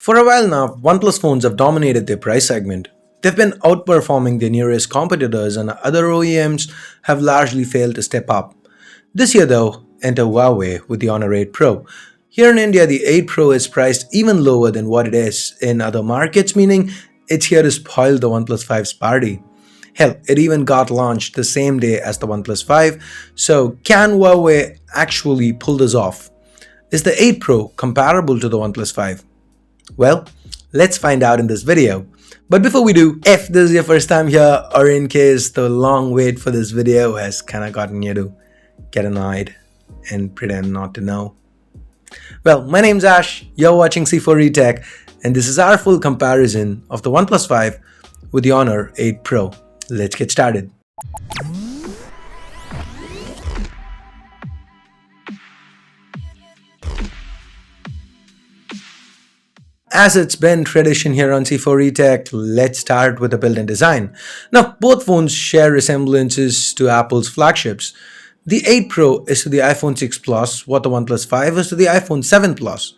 For a while now, OnePlus phones have dominated their price segment. They've been outperforming their nearest competitors, and other OEMs have largely failed to step up. This year though, enter Huawei with the Honor 8 Pro. Here in India, the 8 Pro is priced even lower than what it is in other markets, meaning it's here to spoil the OnePlus 5's party. Hell, it even got launched the same day as the OnePlus 5, so can Huawei actually pull this off? Is the 8 Pro comparable to the OnePlus 5? Well, let's find out in this video. But before we do, if this is your first time here, or in case the long wait for this video has kinda gotten you to get annoyed and pretend not to know. Well, my name's Ash, you're watching C4E Tech, and this is our full comparison of the OnePlus 5 with the Honor 8 Pro. Let's get started. As it's been tradition here on C4E Tech, let's start with the build and design. Now, both phones share resemblances to Apple's flagships. The 8 Pro is to the iPhone 6 Plus what the OnePlus 5 is to the iPhone 7 Plus.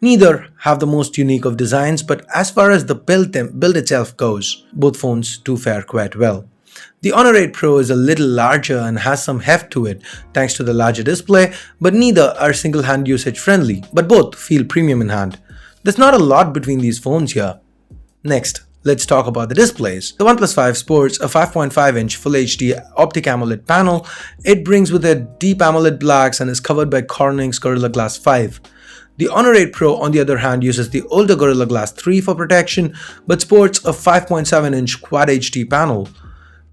Neither have the most unique of designs, but as far as the build itself goes, both phones do fare quite well. The Honor 8 Pro is a little larger and has some heft to it thanks to the larger display, but neither are single-hand usage friendly, but both feel premium in hand. There's not a lot between these phones here. Next, let's talk about the displays. The OnePlus 5 sports a 5.5-inch Full HD Optic AMOLED panel. It brings with it deep AMOLED blacks and is covered by Corning's Gorilla Glass 5. The Honor 8 Pro, on the other hand, uses the older Gorilla Glass 3 for protection, but sports a 5.7-inch Quad HD panel.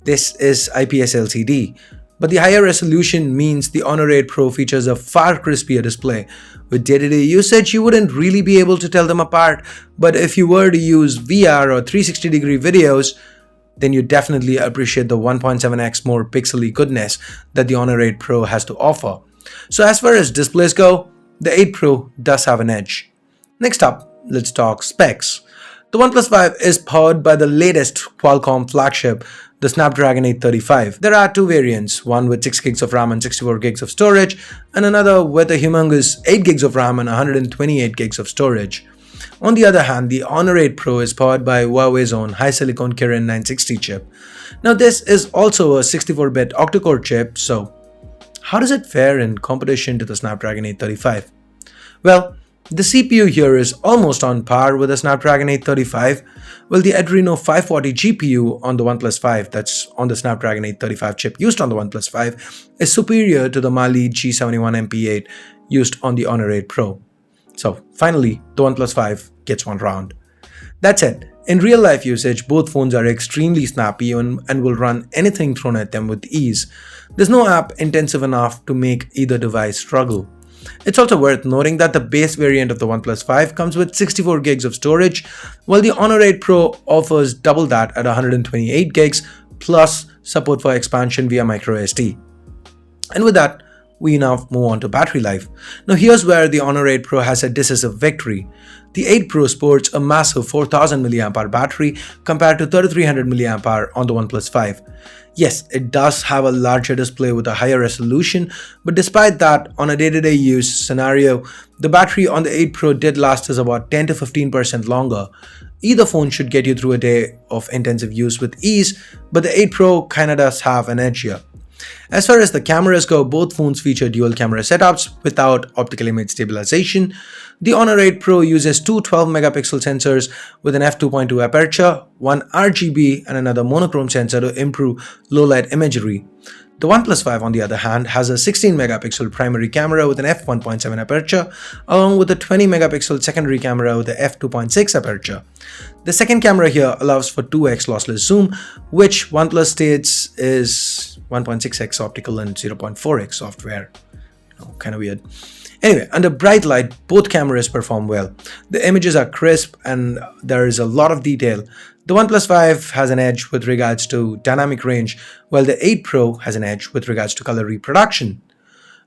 This is IPS LCD. But the higher resolution means the Honor 8 Pro features a far crispier display. With day-to-day usage, you wouldn't really be able to tell them apart, but if you were to use VR or 360-degree videos, then you definitely appreciate the 1.7x more pixely goodness that the Honor 8 Pro has to offer. So as far as displays go, the 8 Pro does have an edge. Next up, let's talk specs. The OnePlus 5 is powered by the latest Qualcomm flagship, the Snapdragon 835. There are two variants, one with 6 gigs of RAM and 64 gigs of storage, and another with a humongous 8 gigs of RAM and 128 gigs of storage. On the other hand, the Honor 8 Pro is powered by Huawei's own high-silicon Kirin 960 chip. Now this is also a 64-bit octa-core chip, so how does it fare in competition to the Snapdragon 835? Well, the CPU here is almost on par with the Snapdragon 835, while the Adreno 540 GPU on the OnePlus 5, that's on the Snapdragon 835 chip used on the OnePlus 5, is superior to the Mali G71 MP8 used on the Honor 8 Pro. So finally, the OnePlus 5 gets one round. That's it. In real life usage, both phones are extremely snappy and will run anything thrown at them with ease. There's no app intensive enough to make either device struggle. It's also worth noting that the base variant of the OnePlus 5 comes with 64 gigs of storage, while the Honor 8 Pro offers double that at 128 gigs plus support for expansion via microSD. And with that, we now move on to battery life. Now here's where the Honor 8 Pro has a decisive victory. The 8 Pro sports a massive 4000 mAh battery compared to 3300 mAh on the OnePlus 5. Yes, it does have a larger display with a higher resolution, but despite that, on a day-to-day use scenario, the battery on the 8 Pro did last us about 10 to 15% longer. Either phone should get you through a day of intensive use with ease, but the 8 Pro kinda does have an edge here. As far as the cameras go, both phones feature dual camera setups without optical image stabilization. The Honor 8 Pro uses two 12-megapixel sensors with an f2.2 aperture, one RGB and another monochrome sensor to improve low-light imagery. The OnePlus 5, on the other hand, has a 16-megapixel primary camera with an f1.7 aperture, along with a 20-megapixel secondary camera with a f2.6 aperture. The second camera here allows for 2x lossless zoom, which OnePlus states is 1.6x optical and 0.4x software. Kind of weird. Anyway, under bright light, both cameras perform well. The images are crisp and there is a lot of detail. The OnePlus 5 has an edge with regards to dynamic range, while the 8 Pro has an edge with regards to color reproduction.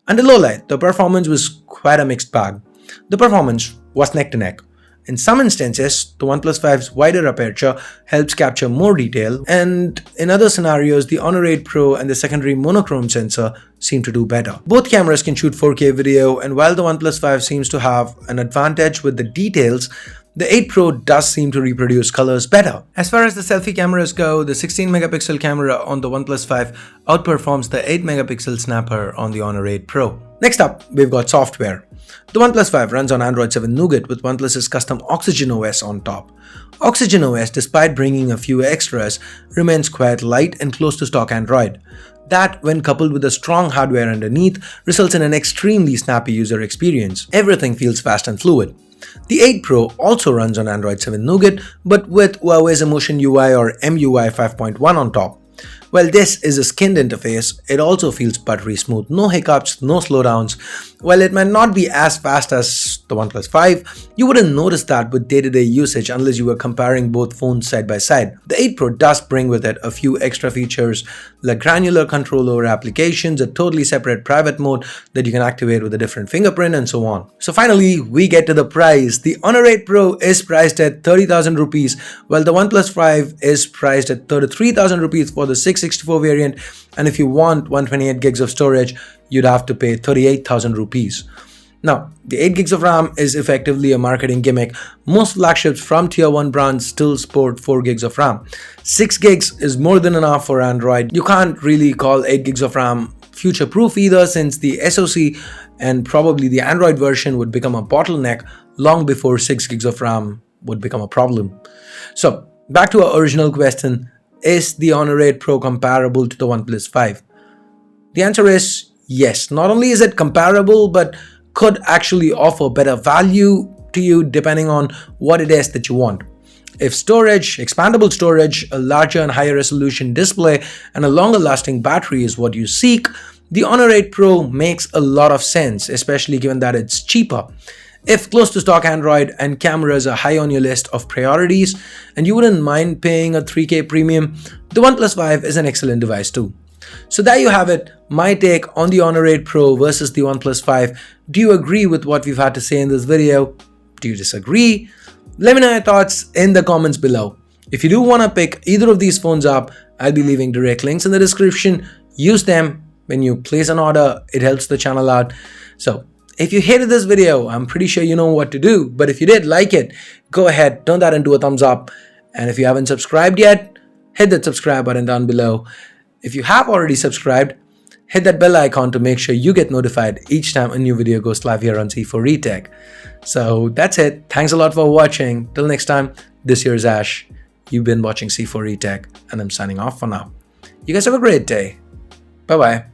Under low light, the performance was quite a mixed bag. The performance was neck to neck. In some instances, the OnePlus 5's wider aperture helps capture more detail, and in other scenarios, the Honor 8 Pro and the secondary monochrome sensor seem to do better. Both cameras can shoot 4K video, and while the OnePlus 5 seems to have an advantage with the details, the 8 Pro does seem to reproduce colors better. As far as the selfie cameras go, the 16 megapixel camera on the OnePlus 5 outperforms the 8 megapixel snapper on the Honor 8 Pro. Next up, we've got software. The OnePlus 5 runs on Android 7 Nougat with OnePlus's custom Oxygen OS on top. Oxygen OS, despite bringing a few extras, remains quite light and close to stock Android. That, when coupled with a strong hardware underneath, results in an extremely snappy user experience. Everything feels fast and fluid. The 8 Pro also runs on Android 7 Nougat, but with Huawei's Emotion UI or MUI 5.1 on top. While this is a skinned interface, it also feels buttery smooth, no hiccups, no slowdowns. While it might not be as fast as the OnePlus 5, you wouldn't notice that with day-to-day usage unless you were comparing both phones side by side. The 8 Pro does bring with it a few extra features like granular control over applications, a totally separate private mode that you can activate with a different fingerprint, and so on. So finally, we get to the price. The Honor 8 Pro is priced at 30,000 rupees, while the OnePlus 5 is priced at 33,000 rupees for the 664 variant, and if you want 128 gigs of storage, you'd have to pay 38,000 rupees. Now, the 8 gigs of RAM is effectively a marketing gimmick. Most flagships from tier 1 brands still sport 4 gigs of RAM. 6 gigs is more than enough for Android. You can't really call 8 gigs of RAM future-proof either, since the SoC and probably the Android version would become a bottleneck long before 6 gigs of RAM would become a problem. So, back to our original question, is the Honor 8 Pro comparable to the OnePlus 5? The answer is yes. Not only is it comparable, but could actually offer better value to you depending on what it is that you want. If storage, expandable storage, a larger and higher resolution display, and a longer lasting battery is what you seek, the Honor 8 Pro makes a lot of sense, especially given that it's cheaper. If close to stock Android and cameras are high on your list of priorities and you wouldn't mind paying a 3K premium, the OnePlus 5 is an excellent device too. So there you have it, my take on the Honor 8 Pro versus the OnePlus 5. Do you agree with what we've had to say in this video? Do you disagree? Let me know your thoughts in the comments below. If you do want to pick either of these phones up, I'll be leaving direct links in the description. Use them when you place an order, it helps the channel out. So if you hated this video, I'm pretty sure you know what to do, but if you did like it, go ahead, turn that into a thumbs up. And if you haven't subscribed yet, hit that subscribe button down below. If you have already subscribed, hit that bell icon to make sure you get notified each time a new video goes live here on C4eTech. So that's it. Thanks a lot for watching. Till next time, this here is Ash. You've been watching C4eTech, and I'm signing off for now. You guys have a great day. Bye-bye.